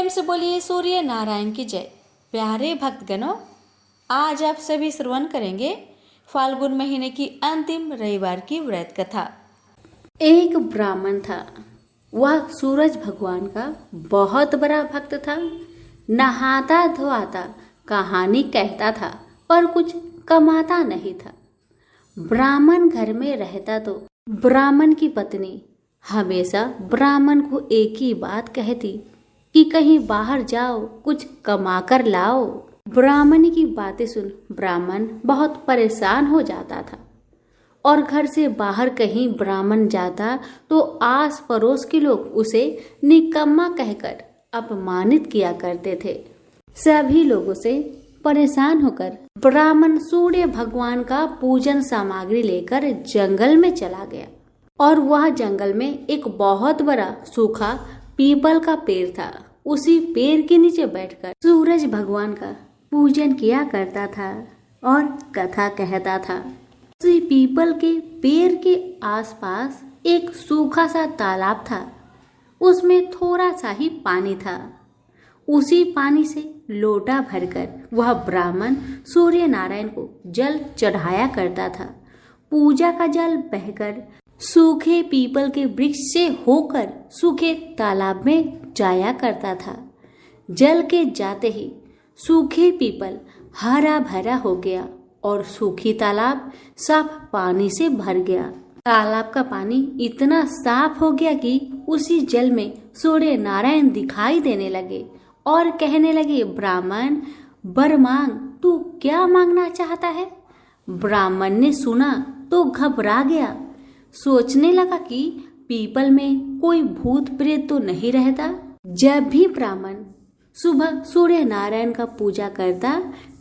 प्रेम से बोलिए सूर्य नारायण की जय। प्यारे भक्तगणों, आज आप सभी श्रवण करेंगे फाल्गुन महीने की अंतिम रविवार की व्रत कथा। एक ब्राह्मण था। वह सूरज भगवान का बहुत बड़ा भक्त था। नहाता धोआता कहानी कहता था, पर कुछ कमाता नहीं था। ब्राह्मण घर में रहता तो ब्राह्मण की पत्नी हमेशा ब्राह्मण को एक ही बात कहती कि कहीं बाहर जाओ, कुछ कमा कर लाओ। ब्राह्मण की बातें सुन ब्राह्मण बहुत परेशान हो जाता था और घर से बाहर कहीं ब्राह्मण जाता तो आस पड़ोस के लोग उसे निकम्मा कहकर अपमानित किया करते थे। सभी लोगों से परेशान होकर ब्राह्मण सूर्य भगवान का पूजन सामग्री लेकर जंगल में चला गया और वह जंगल में एक बहुत बड़ा सूखा पीपल का पेड़ था। उसी पेड़ के नीचे बैठकर सूरज भगवान का पूजन किया करता था और कथा कहता था। उसी पीपल के पेड़ के आसपास एक सूखा सा तालाब था। उसमें थोड़ा सा ही पानी था। उसी पानी से लोटा भरकर वह ब्राह्मण सूर्य नारायण को जल चढ़ाया करता था। पूजा का जल बहकर सूखे पीपल के वृक्ष से होकर सूखे तालाब में जाया करता था। जल के जाते ही सूखे पीपल हरा भरा हो गया और सूखी तालाब साफ पानी से भर गया। तालाब का पानी इतना साफ हो गया कि उसी जल में सूर्य नारायण दिखाई देने लगे और कहने लगे, ब्राह्मण वर मांग, तू क्या मांगना चाहता है? ब्राह्मण ने सुना तो घबरा गया। सोचने लगा कि पीपल में कोई भूत प्रेत तो नहीं रहता। जब भी ब्राह्मण सुबह सूर्य नारायण का पूजा करता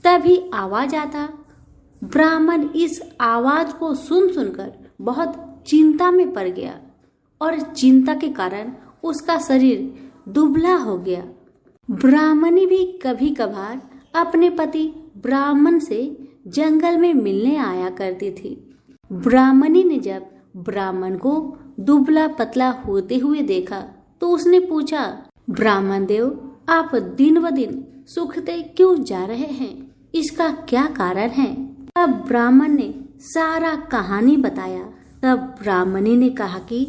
तभी आवाज आता। ब्राह्मण इस आवाज को सुनकर बहुत चिंता में पड़ गया और चिंता के कारण उसका शरीर दुबला हो गया। ब्राह्मणी भी कभी कभार अपने पति ब्राह्मण से जंगल में मिलने आया करती थी। ब्राह्मणी ने जब ब्राह्मण को दुबला पतला होते हुए देखा तो उसने पूछा, ब्राह्मण देव, आप दिन ब दिन सूखते क्यों जा रहे हैं? इसका क्या कारण है? तब ब्राह्मण ने सारा कहानी बताया। तब ब्राह्मणी ने कहा कि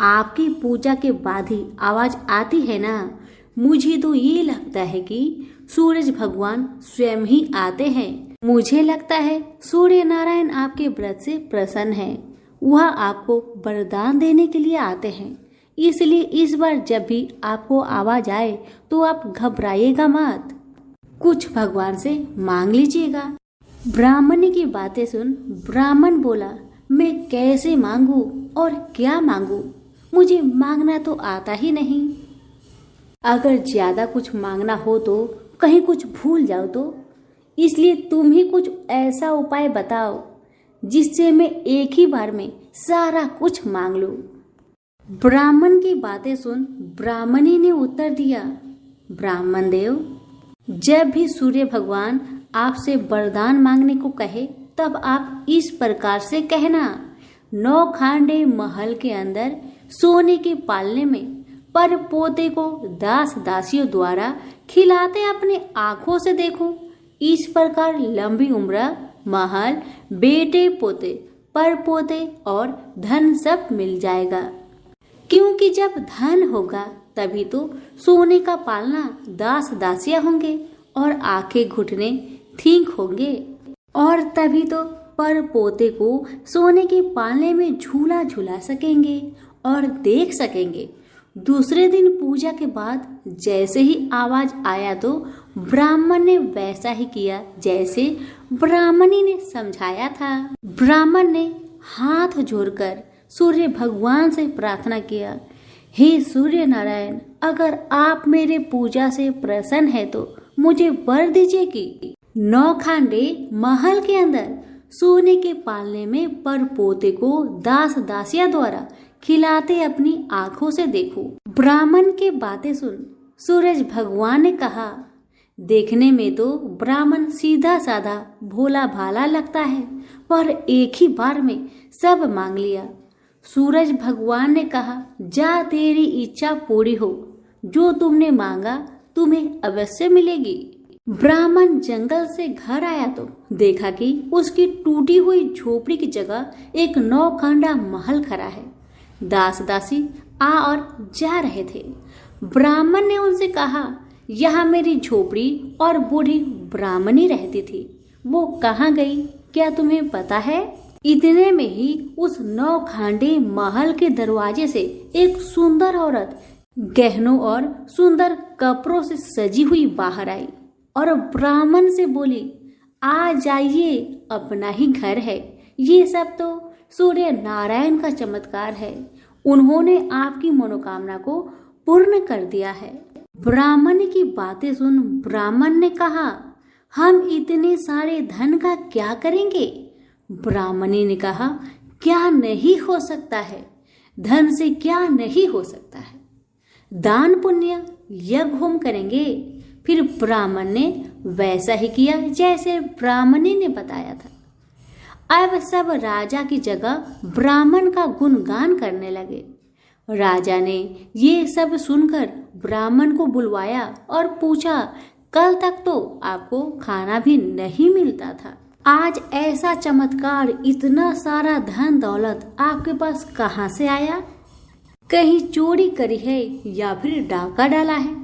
आपकी पूजा के बाद ही आवाज आती है ना, मुझे तो ये लगता है कि सूरज भगवान स्वयं ही आते हैं। मुझे लगता है सूर्य नारायण आपके व्रत से प्रसन्न है। वह आपको वरदान देने के लिए आते हैं। इसलिए इस बार जब भी आपको आवाज आए तो आप घबराइएगा मत, कुछ भगवान से मांग लीजिएगा। ब्राह्मणी की बातें सुन ब्राह्मण बोला, मैं कैसे मांगू और क्या मांगू? मुझे मांगना तो आता ही नहीं। अगर ज्यादा कुछ मांगना हो तो कहीं कुछ भूल जाओ तो, इसलिए तुम ही कुछ ऐसा उपाय बताओ जिससे मैं एक ही बार में सारा कुछ मांग लूं। ब्राह्मण की बातें सुन ब्राह्मणी ने उत्तर दिया, ब्राह्मण देव, जब भी सूर्य भगवान आपसे वरदान मांगने को कहे तब आप इस प्रकार से कहना, 9 खांडे महल के अंदर सोने के पालने में पर पोते को दास दासियों द्वारा खिलाते अपने आंखों से देखो। इस प्रकार लंबी उम्र, महल, बेटे पोते, पर पोते और धन सब मिल जाएगा। क्योंकि जब धन होगा तभी तो सोने का पालना दास दासियां होंगे और आंखें घुटने ठीक होंगे, और तभी तो पर पोते को सोने के पालने में झूला झूला सकेंगे और देख सकेंगे। दूसरे दिन पूजा के बाद जैसे ही आवाज आया तो ब्राह्मण ने वैसा ही किया जैसे ब्राह्मणी ने समझाया था। ब्राह्मण ने हाथ जोड़कर सूर्य भगवान से प्रार्थना किया, हे सूर्य नारायण, अगर आप मेरे पूजा से प्रसन्न है तो मुझे वर दीजिए कि 9 खांडे महल के अंदर सोने के पालने में पर पोते को दास दासिया द्वारा खिलाते अपनी आंखों से देखो। ब्राह्मण की बातें सुन सूरज भगवान ने कहा, देखने में तो ब्राह्मण सीधा साधा भोला भाला लगता है, पर एक ही बार में सब मांग लिया। सूरज भगवान ने कहा, जा तेरी इच्छा पूरी हो, जो तुमने मांगा तुम्हें अवश्य मिलेगी। ब्राह्मण जंगल से घर आया तो देखा कि उसकी टूटी हुई झोपड़ी की जगह एक नौखंडा महल खड़ा है। दास दासी आ और जा रहे थे। ब्राह्मण ने उनसे कहा, यहाँ मेरी झोपड़ी और बूढ़ी ब्राह्मणी रहती थी, वो कहाँ गई, क्या तुम्हें पता है? इतने में ही उस नौखंडे महल के दरवाजे से एक सुंदर औरत गहनों और सुंदर कपड़ों से सजी हुई बाहर आई और ब्राह्मण से बोली, आ जाइए, अपना ही घर है। ये सब तो सूर्य नारायण का चमत्कार है, उन्होंने आपकी मनोकामना को पूर्ण कर दिया है। ब्राह्मण की बातें सुन ब्राह्मण ने कहा, हम इतने सारे धन का क्या करेंगे? ब्राह्मणी ने कहा, क्या नहीं हो सकता है, धन से क्या नहीं हो सकता है, दान पुण्य यज्ञ होम करेंगे। फिर ब्राह्मण ने वैसा ही किया जैसे ब्राह्मणी ने बताया था। अब सब राजा की जगह ब्राह्मण का गुणगान करने लगे। राजा ने ये सब सुनकर ब्राह्मण को बुलवाया और पूछा, कल तक तो आपको खाना भी नहीं मिलता था, आज ऐसा चमत्कार, इतना सारा धन दौलत आपके पास कहाँ से आया? कहीं चोरी करी है या फिर डाका डाला है?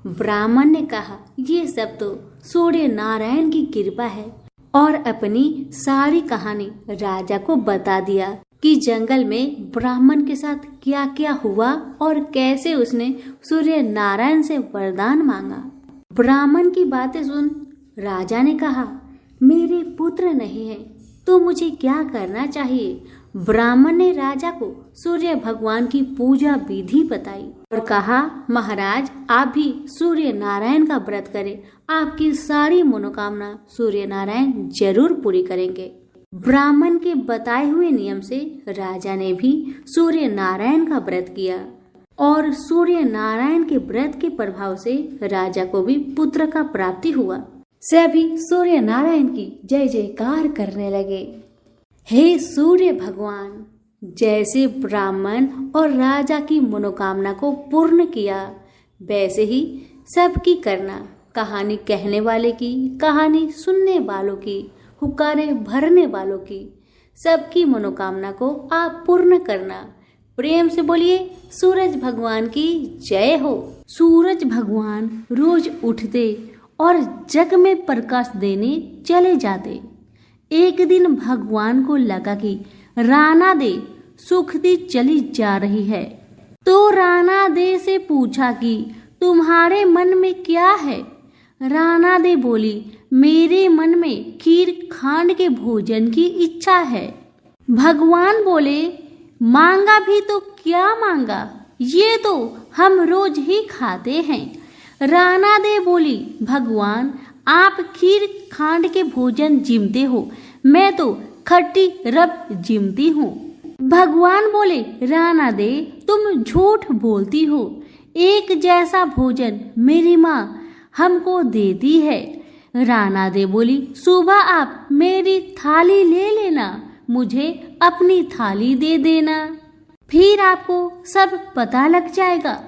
ब्राह्मण ने कहा, ये सब तो सूर्य नारायण की कृपा है, और अपनी सारी कहानी राजा को बता दिया कि जंगल में ब्राह्मण के साथ क्या क्या हुआ और कैसे उसने सूर्य नारायण से वरदान मांगा। ब्राह्मण की बातें सुन राजा ने कहा, मेरे पुत्र नहीं है तो मुझे क्या करना चाहिए? ब्राह्मण ने राजा को सूर्य भगवान की पूजा विधि बताई और कहा, महाराज आप भी सूर्य नारायण का व्रत करें, आपकी सारी मनोकामना सूर्य नारायण जरूर पूरी करेंगे। ब्राह्मण के बताए हुए नियम से राजा ने भी सूर्य नारायण का व्रत किया और सूर्य नारायण के व्रत के प्रभाव से राजा को भी पुत्र का प्राप्ति हुआ। सभी सूर्य नारायण की जय जयकार करने लगे। हे सूर्य भगवान, जैसे ब्राह्मण और राजा की मनोकामना को पूर्ण किया वैसे ही सबकी करना। कहानी कहने वाले की, कहानी सुनने वालों की, हुक्कारे भरने वालों की, सबकी मनोकामना को आप पूर्ण करना। प्रेम से बोलिए सूरज भगवान की जय हो। सूरज भगवान रोज उठते और जग में प्रकाश देने चले जाते। एक दिन भगवान को लगा कि राणा दे सुखती चली जा रही है, तो राणा दे से पूछा कि तुम्हारे मन में क्या है? राणा दे बोली, मेरे मन में खीर खांड के भोजन की इच्छा है। भगवान बोले, मांगा भी तो क्या मांगा, ये तो हम रोज ही खाते हैं। राणा दे बोली, भगवान आप खीर खांड के भोजन जिमते हो, मैं तो खट्टी रब जिमती हूँ। भगवान बोले, राणा दे तुम झूठ बोलती हो, एक जैसा भोजन मेरी माँ हमको देती है। राणा दे बोली, सुबह आप मेरी थाली ले लेना, मुझे अपनी थाली दे देना, फिर आपको सब पता लग जाएगा।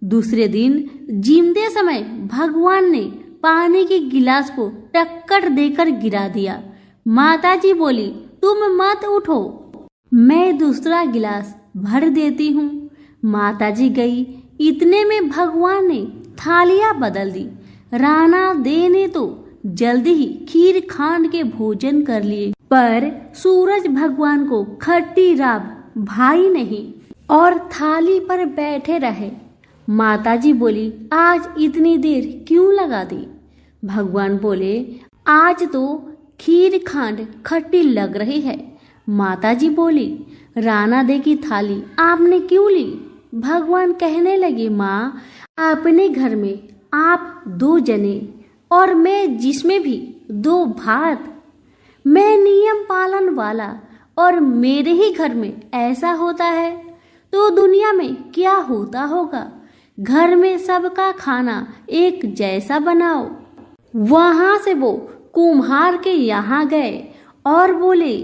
दूसरे दिन जिमते समय भगवान ने पानी के गिलास को टक्कर देकर गिरा दिया। माताजी बोली, तुम मत उठो, मैं दूसरा गिलास भर देती हूँ। माताजी गई, इतने में भगवान ने थालियाँ बदल दी। राणा दे ने तो जल्दी ही खीर खांड के भोजन कर लिए, पर सूरज भगवान को खट्टी राब भाई नहीं और थाली पर बैठे रहे। माताजी बोली, आज इतनी देर क्यों लगा दी? भगवान बोले, आज तो खीर खांड खट्टी लग रही है। माताजी बोली, राणा दे की थाली आपने क्यों ली? भगवान कहने लगे, माँ अपने घर में आप 2 जने और मैं जिसमें भी 2 भात, मैं नियम पालन वाला और मेरे ही घर में ऐसा होता है तो दुनिया में क्या होता होगा। घर में सबका खाना एक जैसा बनाओ। वहां से वो कुम्हार के यहाँ गए और बोले,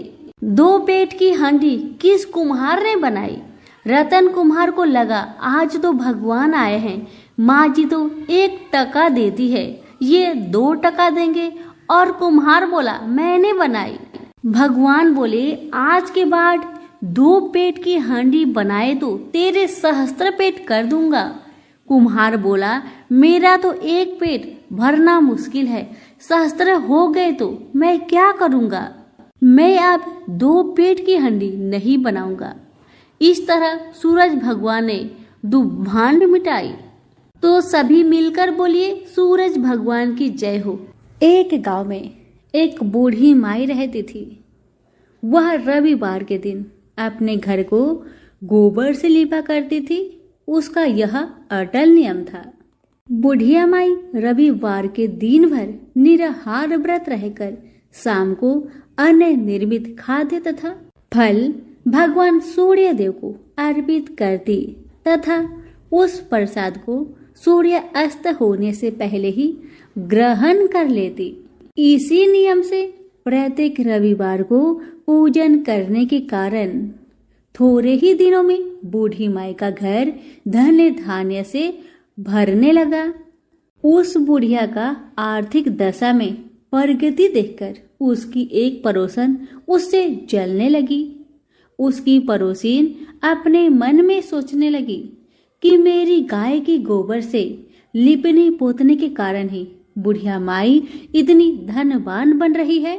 2 पेट की हांडी किस कुम्हार ने बनाई? रतन कुम्हार को लगा आज तो भगवान आए हैं, माँ जी तो 1 टका देती है, ये 2 टका देंगे। और कुम्हार बोला, मैंने बनाई। भगवान बोले, आज के बाद 2 पेट की हांडी बनाए तो तेरे सहस्त्र पेट कर दूंगा। कुम्हार बोला, मेरा तो 1 पेट भरना मुश्किल है, सहस्त्र हो गए तो मैं क्या करूंगा। मैं अब 2 पेट की हांडी नहीं बनाऊंगा। इस तरह सूरज भगवान ने दुभांड मिटाई। तो सभी मिलकर बोलिए, सूरज भगवान की जय हो। एक गांव में एक बूढ़ी माई रहती थी। वह रविवार के दिन अपने घर को गोबर से लीपा करती थी। उसका यह अटल नियम था। बुढ़िया माई रविवार के दिन भर निराहार व्रत रहकर शाम को अन्न निर्मित खाद्य तथा फल भगवान सूर्य देव को अर्पित करती तथा उस प्रसाद को सूर्य अस्त होने से पहले ही ग्रहण कर लेती। इसी नियम से प्रत्येक रविवार को पूजन करने के कारण थोड़े ही दिनों में बूढ़ी माई का घर धन धान्य से भरने लगा। उस बुढ़िया का आर्थिक दशा में प्रगति देखकर उसकी एक पड़ोसन उससे जलने लगी। उसकी पड़ोसीन अपने मन में सोचने लगी कि मेरी गाय की गोबर से लिपने पोतने के कारण ही बुढ़िया माई इतनी धनवान बन रही है।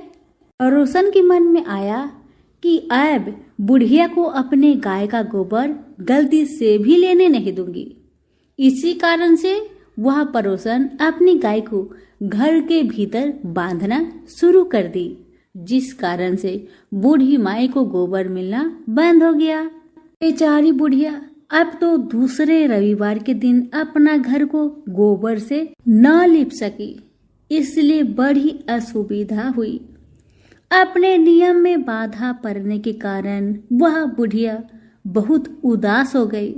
पड़ोसन के मन में आया कि अब बुढ़िया को अपने गाय का गोबर गलती से भी लेने नहीं दूंगी। इसी कारण से वह पड़ोसन अपनी गाय को घर के भीतर बांधना शुरू कर दी, जिस कारण से बूढ़ी माई को गोबर मिलना बंद हो गया। बेचारी बुढ़िया अब तो दूसरे रविवार के दिन अपना घर को गोबर से न लिप सकी, इसलिए बड़ी असुविधा हुई। अपने नियम में बाधा पड़ने के कारण वह बुढ़िया बहुत उदास हो गई।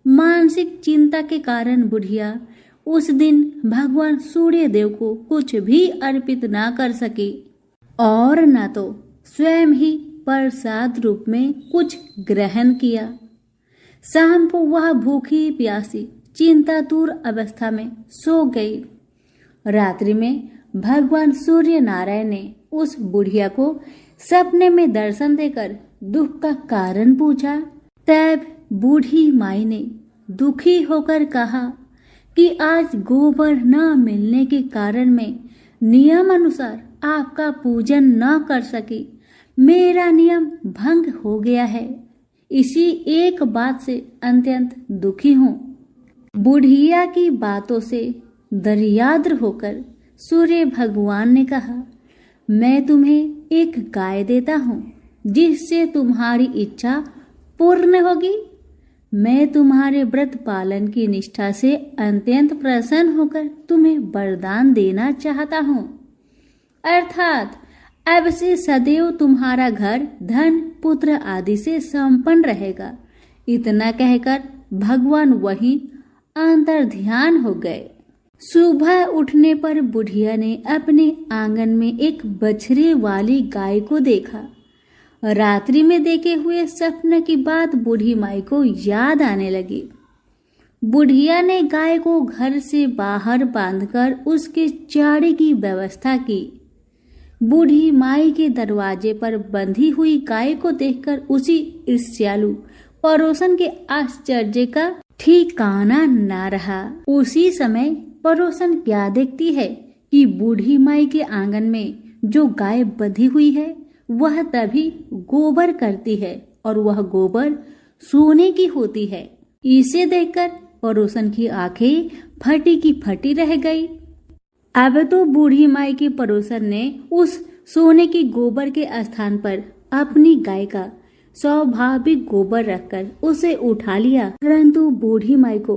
मानसिक चिंता के कारण बुढ़िया उस दिन भगवान सूर्य देव को कुछ भी अर्पित ना कर सकी और न तो स्वयं ही प्रसाद रूप में कुछ ग्रहण किया। शाम को वह भूखी प्यासी चिंतातुर अवस्था में सो गई। रात्रि में भगवान सूर्य नारायण ने उस बुढ़िया को सपने में दर्शन देकर दुख का कारण पूछा। तब बूढ़ी माई ने दुखी होकर कहा कि आज गोबर न मिलने के कारण मैं नियम अनुसार आपका पूजन न कर सकी। मेरा नियम भंग हो गया है। इसी एक बात से अत्यंत दुखी हूँ। बुढ़िया की बातों से दरियाद्र होकर सूर्य भगवान ने कहा, मैं तुम्हें एक गाय देता हूँ जिससे तुम्हारी इच्छा पूर्ण होगी। मैं तुम्हारे व्रत पालन की निष्ठा से अत्यंत प्रसन्न होकर तुम्हें वरदान देना चाहता हूँ, अर्थात अब से सदैव तुम्हारा घर धन पुत्र आदि से संपन्न रहेगा। इतना कहकर भगवान वहीं अंतर्ध्यान हो गए। सुबह उठने पर बुढ़िया ने अपने आंगन में एक बछड़े वाली गाय को देखा। रात्रि में देखे हुए सपने की बात बूढ़ी माई को याद आने लगी। बुढ़िया ने गाय को घर से बाहर बांधकर उसके चारे की व्यवस्था की। बूढ़ी माई के दरवाजे पर बंधी हुई गाय को देखकर उसी ईर्ष्यालु पड़ोसन के आश्चर्य का ठिकाना न रहा। उसी समय पड़ोसन क्या देखती है कि बूढ़ी माई के आंगन में जो गाय बंधी हुई है वह तभी गोबर करती है और वह गोबर सोने की होती है। इसे देखकर पड़ोसन की आंखें फटी की फटी रह गई। अब तो बूढ़ी माई के पड़ोसन ने उस सोने की गोबर के स्थान पर अपनी गाय का स्वाभाविक गोबर रखकर उसे उठा लिया, परंतु बूढ़ी माई को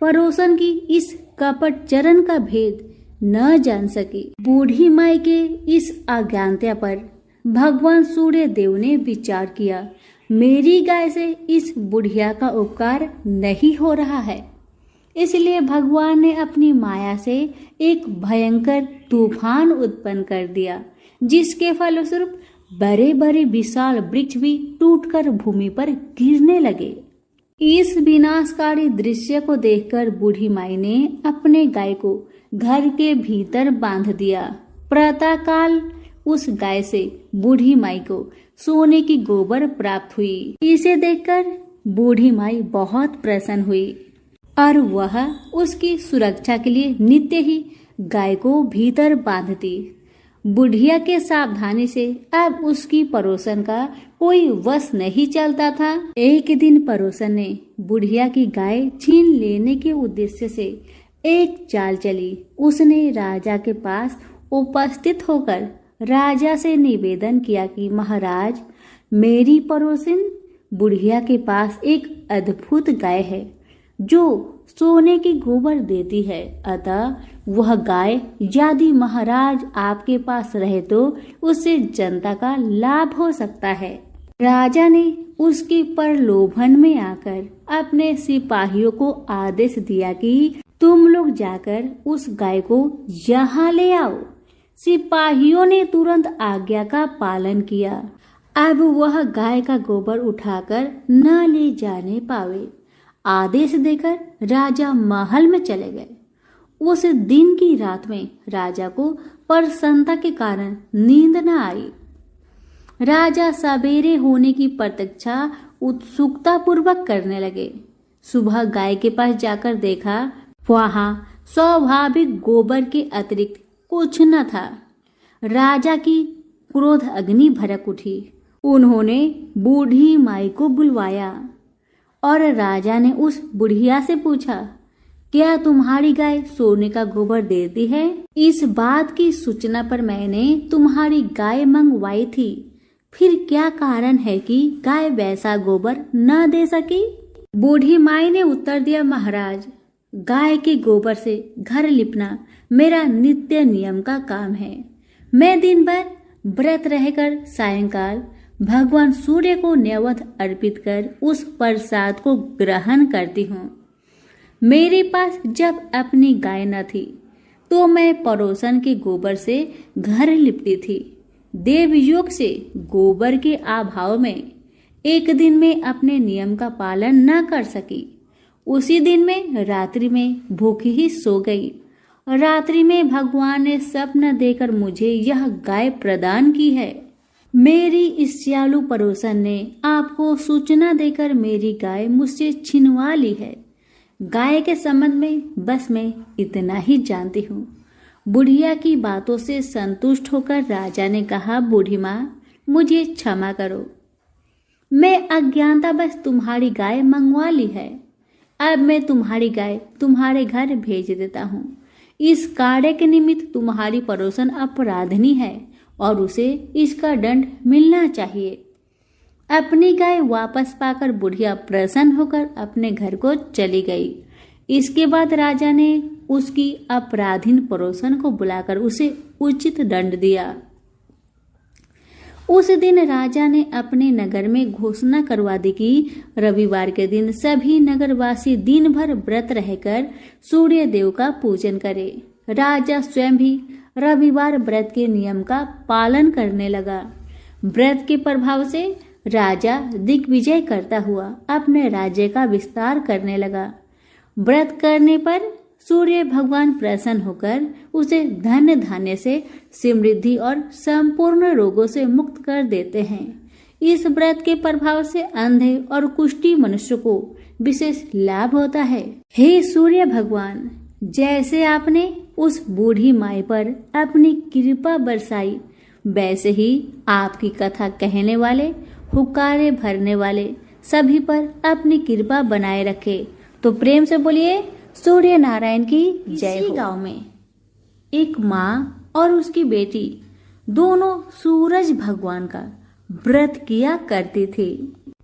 पड़ोसन की इस कपट चरण का भेद न जान सकी। बूढ़ी माई के इस अज्ञानता पर भगवान सूर्य देव ने विचार किया, मेरी गाय से इस बुढ़िया का उपकार नहीं हो रहा है। इसलिए भगवान ने अपनी माया से एक भयंकर तूफान उत्पन्न कर दिया, जिसके फलस्वरूप बड़े बड़े विशाल वृक्ष भी टूटकर भूमि पर गिरने लगे। इस विनाशकारी दृश्य को देखकर बूढ़ी माई ने अपने गाय को घर के भीतर बांध दिया। प्रातःकाल उस गाय से बूढ़ी माई को सोने की गोबर प्राप्त हुई। इसे देखकर बूढ़ी माई बहुत प्रसन्न हुई और वह उसकी सुरक्षा के लिए नित्य ही गाय को भीतर बांधती। बुढ़िया के सावधानी से अब उसकी पड़ोसन का कोई वश नहीं चलता था। एक दिन पड़ोसन ने बुढ़िया की गाय छीन लेने के उद्देश्य से एक चाल चली। उसने राजा के पास उपस्थित होकर राजा से निवेदन किया कि महाराज, मेरी पड़ोसन बुढ़िया के पास एक अद्भुत गाय है जो सोने की गोबर देती है, अतः वह गाय यदि महाराज आपके पास रहे तो उससे जनता का लाभ हो सकता है। राजा ने उसके प्रलोभन में आकर अपने सिपाहियों को आदेश दिया कि तुम लोग जाकर उस गाय को यहाँ ले आओ। सिपाहियों ने तुरंत आज्ञा का पालन किया। अब वह गाय का गोबर उठाकर न ले जाने पावे। आदेश देकर राजा महल में चले गए। उस दिन की रात में राजा को प्रसन्नता के कारण नींद न आई। राजा सवेरे होने की प्रतीक्षा उत्सुकता पूर्वक करने लगे। सुबह गाय के पास जाकर देखा, वहां स्वाभाविक गोबर के अतिरिक्त कुछ न था। राजा की क्रोध अग्नि भड़क उठी। उन्होंने बूढ़ी माई को बुलवाया और राजा ने उस बुढ़िया से पूछा, क्या तुम्हारी गाय सोने का गोबर देती है? इस बात की सूचना पर मैंने तुम्हारी गाय मंगवाई थी, फिर क्या कारण है कि गाय वैसा गोबर न दे सकी? बूढ़ी माई ने उत्तर दिया, महाराज, गाय के गोबर से घर लिपना मेरा नित्य नियम का काम है। मैं दिन भर व्रत रहकर सायंकाल भगवान सूर्य को नैवेद्य अर्पित कर उस प्रसाद को ग्रहण करती हूँ। मेरे पास जब अपनी गाय न थी तो मैं पड़ोसन के गोबर से घर लिपती थी। देवयोग से गोबर के अभाव में एक दिन में अपने नियम का पालन न कर सकी। उसी दिन में रात्रि में भूखी ही सो गई। रात्रि में भगवान ने स्वप्न देकर मुझे यह गाय प्रदान की है। मेरी इस सियालू पड़ोसन ने आपको सूचना देकर मेरी गाय मुझसे छिनवा ली है। गाय के संबंध में बस मैं इतना ही जानती हूँ। बुढ़िया की बातों से संतुष्ट होकर राजा ने कहा, बूढ़ी माँ, मुझे क्षमा करो, मैं अज्ञानतावश तुम्हारी गाय मंगवा ली है। अब मैं तुम्हारी गाय तुम्हारे घर भेज देता हूँ। इस कार्य के निमित्त तुम्हारी पड़ोसन अपराधनी है और उसे इसका दंड मिलना चाहिए। अपनी गाय वापस पाकर बुढ़िया प्रसन्न होकर अपने घर को चली गई। इसके बाद राजा ने उसकी अपराधीन पड़ोसन को बुलाकर उसे उचित दंड दिया। उस दिन राजा ने अपने नगर में घोषणा करवा दी कि रविवार के दिन सभी नगरवासी दिन भर व्रत रहकर सूर्य देव का पूजन करें। राजा स्वयं भी रविवार व्रत के नियम का पालन करने लगा। व्रत के प्रभाव से राजा दिग्विजय करता हुआ अपने राज्य का विस्तार करने लगा। व्रत करने पर सूर्य भगवान प्रसन्न होकर उसे धन धान्य से, समृद्धि और संपूर्ण रोगों से मुक्त कर देते हैं। इस व्रत के प्रभाव से अंधे और कुष्ठी मनुष्य को विशेष लाभ होता है। हे सूर्य भगवान, जैसे आपने उस बूढ़ी माई पर अपनी कृपा बरसाई, वैसे ही आपकी कथा कहने वाले, हुक्कारे भरने वाले सभी पर अपनी कृपा बनाए रखे। तो प्रेम से बोलिए सूर्य नारायण की जय हो। गांव में एक माँ और उसकी बेटी दोनों सूरज भगवान का व्रत किया करती थी।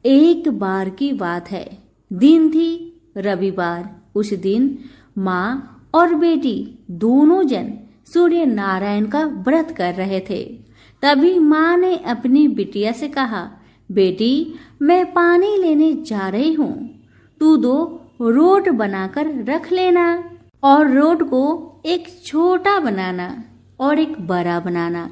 एक बार की बात है, दिन थी रविवार। उस दिन माँ और बेटी दोनों जन सूर्य नारायण का व्रत कर रहे थे। तभी माँ ने अपनी बिटिया से कहा, बेटी, मैं पानी लेने जा रही हूँ, तू 2 रोट बनाकर रख लेना और रोट को एक छोटा बनाना और एक बड़ा बनाना,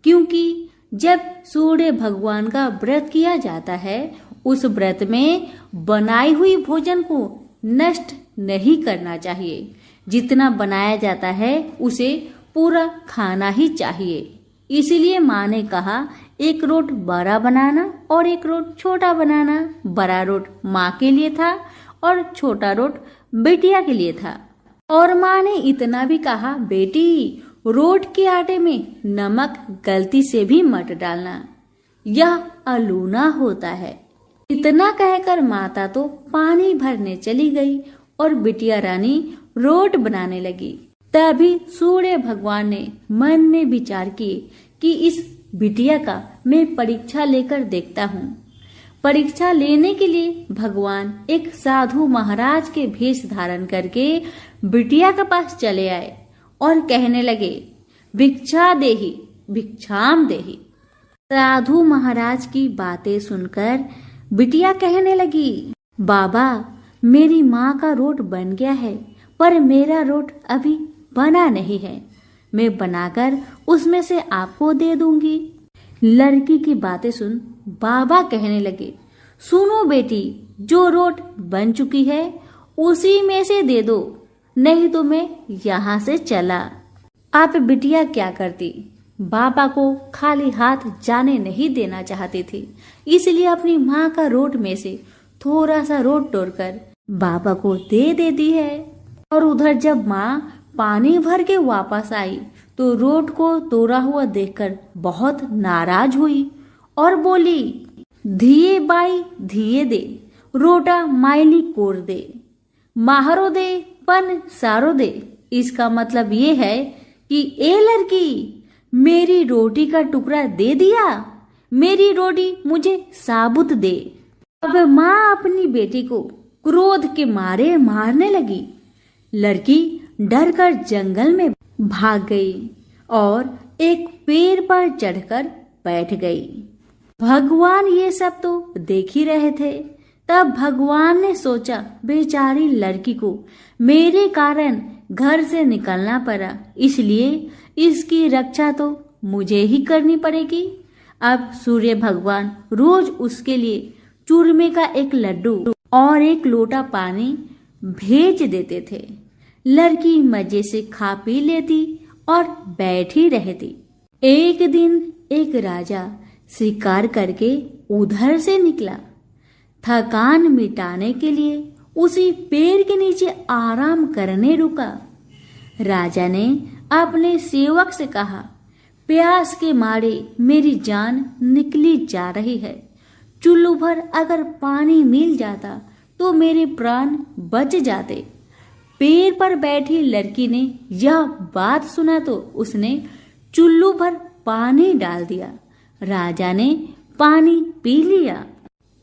क्योंकि जब सूर्य भगवान का व्रत किया जाता है उस व्रत में बनाई हुई भोजन को नष्ट नहीं करना चाहिए। जितना बनाया जाता है उसे पूरा खाना ही चाहिए। इसीलिए माँ ने कहा, एक रोट बड़ा बनाना और एक रोट छोटा बनाना। बड़ा रोट माँ के लिए था और छोटा रोट बिटिया के लिए था। और माँ ने इतना भी कहा, बेटी रोट के आटे में नमक गलती से भी मत डालना, यह अलूना होता है। इतना कहकर माता तो पानी भरने चली गई और बिटिया रानी रोट बनाने लगी। तभी सूर्य भगवान ने मन में विचार किए कि इस बिटिया का मैं परीक्षा लेकर देखता हूँ। परीक्षा लेने के लिए भगवान एक साधु महाराज के भेष धारण करके बिटिया के पास चले आए और कहने लगे, भिक्षा देहि भिक्षाम देहि। साधु महाराज की बातें सुनकर बिटिया कहने लगी, बाबा मेरी माँ का रोट बन गया है, पर मेरा रोट अभी बना नहीं है। मैं बनाकर उसमें से आपको दे दूंगी। लड़की की बातें सुन बाबा कहने लगे, सुनो बेटी, जो रोट बन चुकी है उसी में से दे दो, नहीं तो मैं यहाँ से चला। आप बिटिया क्या करती? बाबा को खाली हाथ जाने नहीं देना चाहती थी, इसलिए अपनी माँ का रोट में से थोड़ा सा रोट तोड़कर बाबा को दे देती है। और उधर जब माँ पानी भर के वापस आई तो रोट को तोड़ा हुआ देखकर बहुत नाराज हुई और बोली, धिये बाई धिये दे, रोटा मायली कोर दे, माहरो दे पन सारो दे। इसका मतलब ये है कि ए लड़की, मेरी रोटी का टुकड़ा दे दिया, मेरी रोटी मुझे साबुत दे। अब माँ अपनी बेटी को क्रोध के मारे मारने लगी। लड़की डर कर जंगल में भाग गई और एक पेड़ पर चढ़कर बैठ गई। भगवान ये सब तो देख ही रहे थे। तब भगवान ने सोचा, बेचारी लड़की को मेरे कारण घर से निकलना पड़ा, इसलिए इसकी रक्षा तो मुझे ही करनी पड़ेगी। अब सूर्य भगवान रोज उसके लिए चूरमे का एक लड्डू और एक लोटा पानी भेज देते थे। लड़की मजे से खा पी लेती और बैठी रहती। एक दिन एक राजा शिकार करके उधर से निकला। थकान मिटाने के लिए उसी पेड़ के नीचे आराम करने रुका। राजा ने अपने सेवक से कहा, प्यास के मारे मेरी जान निकली जा रही है, चुल्लू भर अगर पानी मिल जाता तो मेरे प्राण बच जाते। पेड़ पर बैठी लड़की ने यह बात सुना तो उसने चुल्लू भर पानी डाल दिया। राजा ने पानी पी लिया।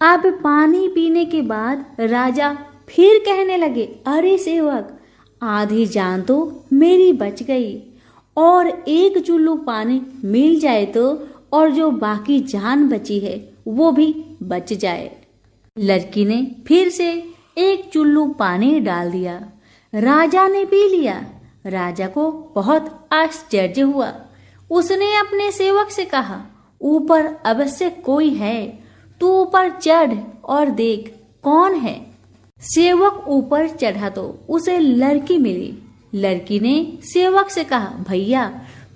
अब पानी पीने के बाद राजा फिर कहने लगे, अरे सेवक, आधी जान तो मेरी बच गई, और एक चुल्लू पानी मिल जाए तो और जो बाकी जान बची है वो भी बच जाए। लड़की ने फिर से एक चुल्लू पानी डाल दिया। राजा ने पी लिया। राजा को बहुत आश्चर्य हुआ। उसने अपने सेवक से कहा, ऊपर अवश्य कोई है, तू ऊपर चढ़ और देख कौन है। सेवक ऊपर चढ़ा तो उसे लड़की मिली। लड़की ने सेवक से कहा, भैया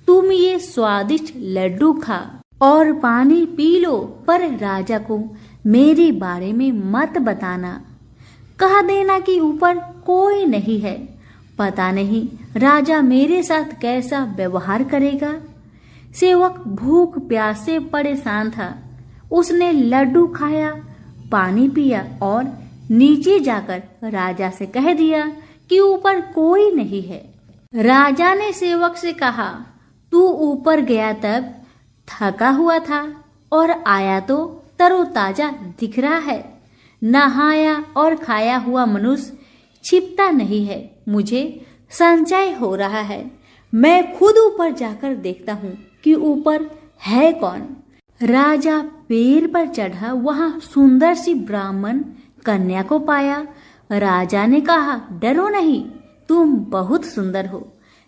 तुम ये स्वादिष्ट लड्डू खा और पानी पी लो, पर राजा को मेरे बारे में मत बताना। कह देना कि ऊपर कोई नहीं है। पता नहीं राजा मेरे साथ कैसा व्यवहार करेगा। सेवक भूख प्यास से परेशान था। उसने लड्डू खाया, पानी पिया और नीचे जाकर राजा से कह दिया कि ऊपर कोई नहीं है। राजा ने सेवक से कहा, तू ऊपर गया तब थका हुआ था और आया तो तरोताजा दिख रहा है। नहाया और खाया हुआ मनुष्य छिपता नहीं है। मुझे संशय हो रहा है। मैं खुद ऊपर जाकर देखता हूँ कि ऊपर है कौन। राजा पेड़ पर चढ़ा। वहां सुंदर सी ब्राह्मण कन्या को पाया। राजा ने कहा, डरो नहीं, तुम बहुत सुंदर हो,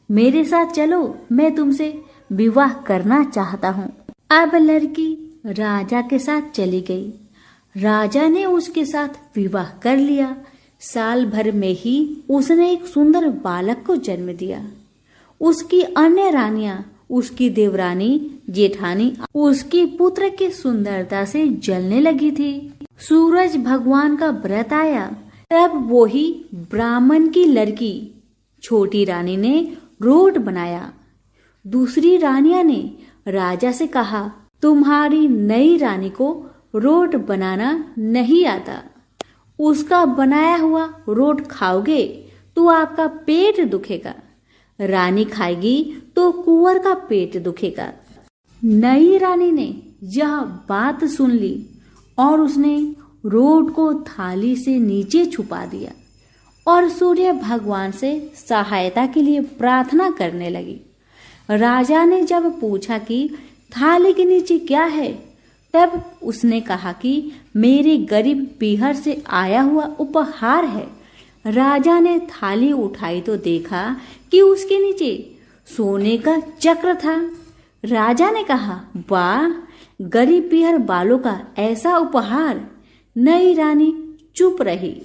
मेरे साथ चलो, मैं तुमसे विवाह करना चाहता हूँ। अब लड़की राजा के साथ चली गई। राजा ने उसके साथ विवाह कर लिया। साल भर में ही उसने एक सुंदर बालक को जन्म दिया। उसकी अन्य रानियां, उसकी देवरानी जेठानी उसके पुत्र की सुंदरता से जलने लगी थी। सूरज भगवान का व्रत आया, तब वो ही ब्राह्मण की लड़की छोटी रानी ने रोट बनाया। दूसरी रानियां ने राजा से कहा, तुम्हारी नई रानी को रोट बनाना नहीं आता, उसका बनाया हुआ रोट खाओगे तो आपका पेट दुखेगा, रानी खाएगी तो कुंवर का पेट दुखेगा। नई रानी ने यह बात सुन ली और उसने रोट को थाली से नीचे छुपा दिया और सूर्य भगवान से सहायता के लिए प्रार्थना करने लगी। राजा ने जब पूछा कि थाली के नीचे क्या है, तब उसने कहा कि मेरे गरीब पीहर से आया हुआ उपहार है। राजा ने थाली उठाई तो देखा कि उसके नीचे सोने का चक्र था। राजा ने कहा, वाह, गरीब पीहर बालों का ऐसा उपहार। नई रानी चुप रही।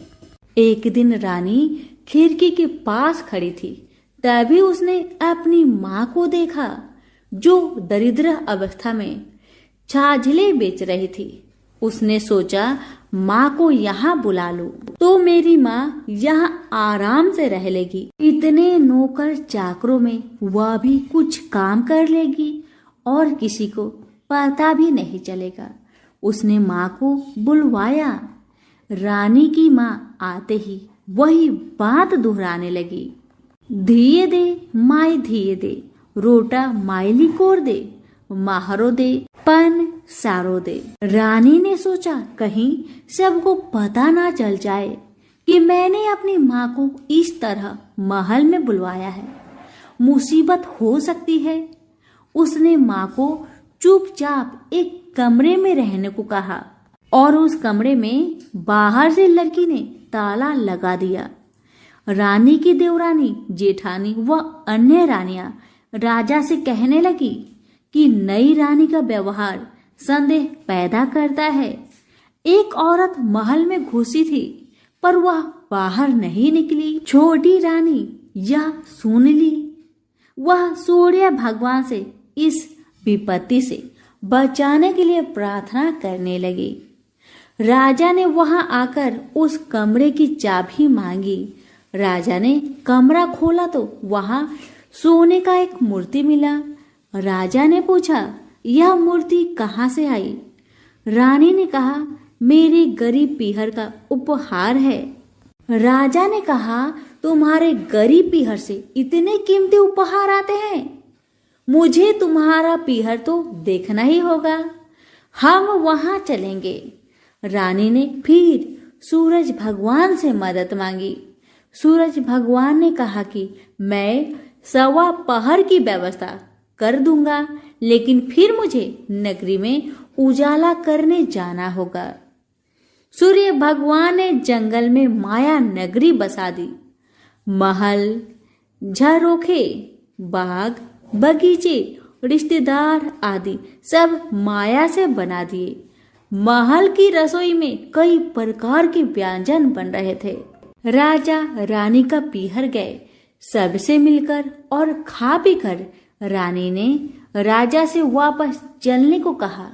एक दिन रानी खिड़की के पास खड़ी थी, तभी उसने अपनी माँ को देखा जो दरिद्र अवस्था में छाछले बेच रही थी। उसने सोचा, माँ को यहाँ बुला लूं तो मेरी माँ यहाँ आराम से रह लेगी। इतने नौकर चाकरों में वह भी कुछ काम कर लेगी और किसी को पता भी नहीं चलेगा। उसने माँ को बुलवाया। रानी की माँ आते ही वही बात दोहराने लगी, धिये दे माई धिये दे, रोटा माइली कोर दे, माहरो दे पन सारो दे। रानी ने सोचा, कहीं सबको पता ना चल जाए कि मैंने अपनी माँ को इस तरह महल में बुलवाया है, मुसीबत हो सकती है। उसने माँ को चुपचाप एक कमरे में रहने को कहा और उस कमरे में बाहर से लड़की ने ताला लगा दिया। रानी की देवरानी जेठानी व अन्य रानियां राजा से कहने लगी कि नई रानी का व्यवहार संदेह पैदा करता है। एक औरत महल में घुसी थी पर वह बाहर नहीं निकली। छोटी रानी यह सुन ली। वह सूर्य भगवान से इस विपत्ति से बचाने के लिए प्रार्थना करने लगी। राजा ने वहां आकर उस कमरे की चाबी मांगी। राजा ने कमरा खोला तो वहां सोने का एक मूर्ति मिला। राजा ने पूछा, यह मूर्ति कहाँ से आई? रानी ने कहा, मेरे गरीब पीहर का उपहार है। राजा ने कहा, तुम्हारे गरीब पीहर से इतने कीमती उपहार आते हैं? मुझे तुम्हारा पीहर तो देखना ही होगा, हम वहां चलेंगे। रानी ने फिर सूरज भगवान से मदद मांगी। सूरज भगवान ने कहा कि मैं 1.25 पहर की व्यवस्था कर दूंगा, लेकिन फिर मुझे नगरी में उजाला करने जाना होगा। सूर्य भगवान ने जंगल में माया नगरी बसा दी। महल, झरोखे, बाग, बगीचे, रिश्तेदार आदि सब माया से बना दिए। महल की रसोई में कई प्रकार के व्यंजन बन रहे थे। राजा रानी का पीहर गए, सबसे मिलकर और खा पी कर रानी ने राजा से वापस चलने को कहा।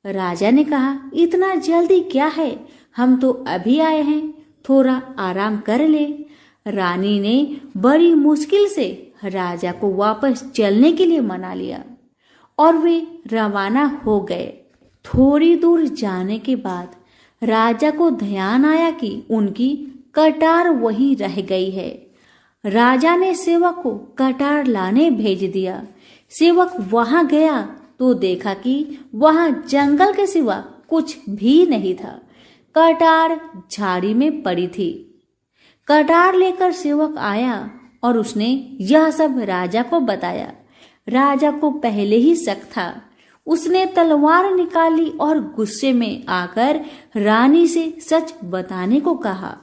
राजा ने कहा, इतना जल्दी क्या है, हम तो अभी आए हैं, थोड़ा आराम कर ले। रानी ने बड़ी मुश्किल से राजा को वापस चलने के लिए मना लिया और वे रवाना हो गए। थोड़ी दूर जाने के बाद राजा को ध्यान आया कि उनकी कटार वहीं रह गई है। राजा ने सेवक को कटार लाने भेज दिया। सेवक वहां गया तो देखा कि वहां जंगल के सिवा कुछ भी नहीं था। कटार झाड़ी में पड़ी थी। कटार लेकर सेवक आया और उसने यह सब राजा को बताया। राजा को पहले ही शक था। उसने तलवार निकाली और गुस्से में आकर रानी से सच बताने को कहा।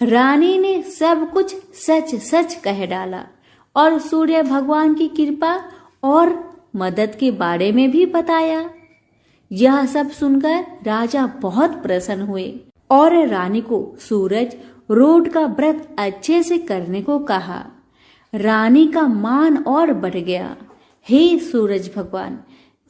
रानी ने सब कुछ सच सच कह डाला और सूर्य भगवान की कृपा और मदद के बारे में भी बताया। यह सब सुनकर राजा बहुत प्रसन्न हुए और रानी को सूरज रोट का व्रत अच्छे से करने को कहा। रानी का मान और बढ़ गया। हे सूरज भगवान,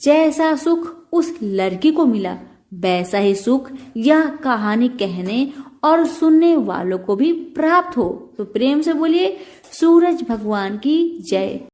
जैसा सुख उस लड़की को मिला वैसा ही सुख यह कहानी कहने और सुनने वालों को भी प्राप्त हो। तो प्रेम से बोलिए सूरज भगवान की जय।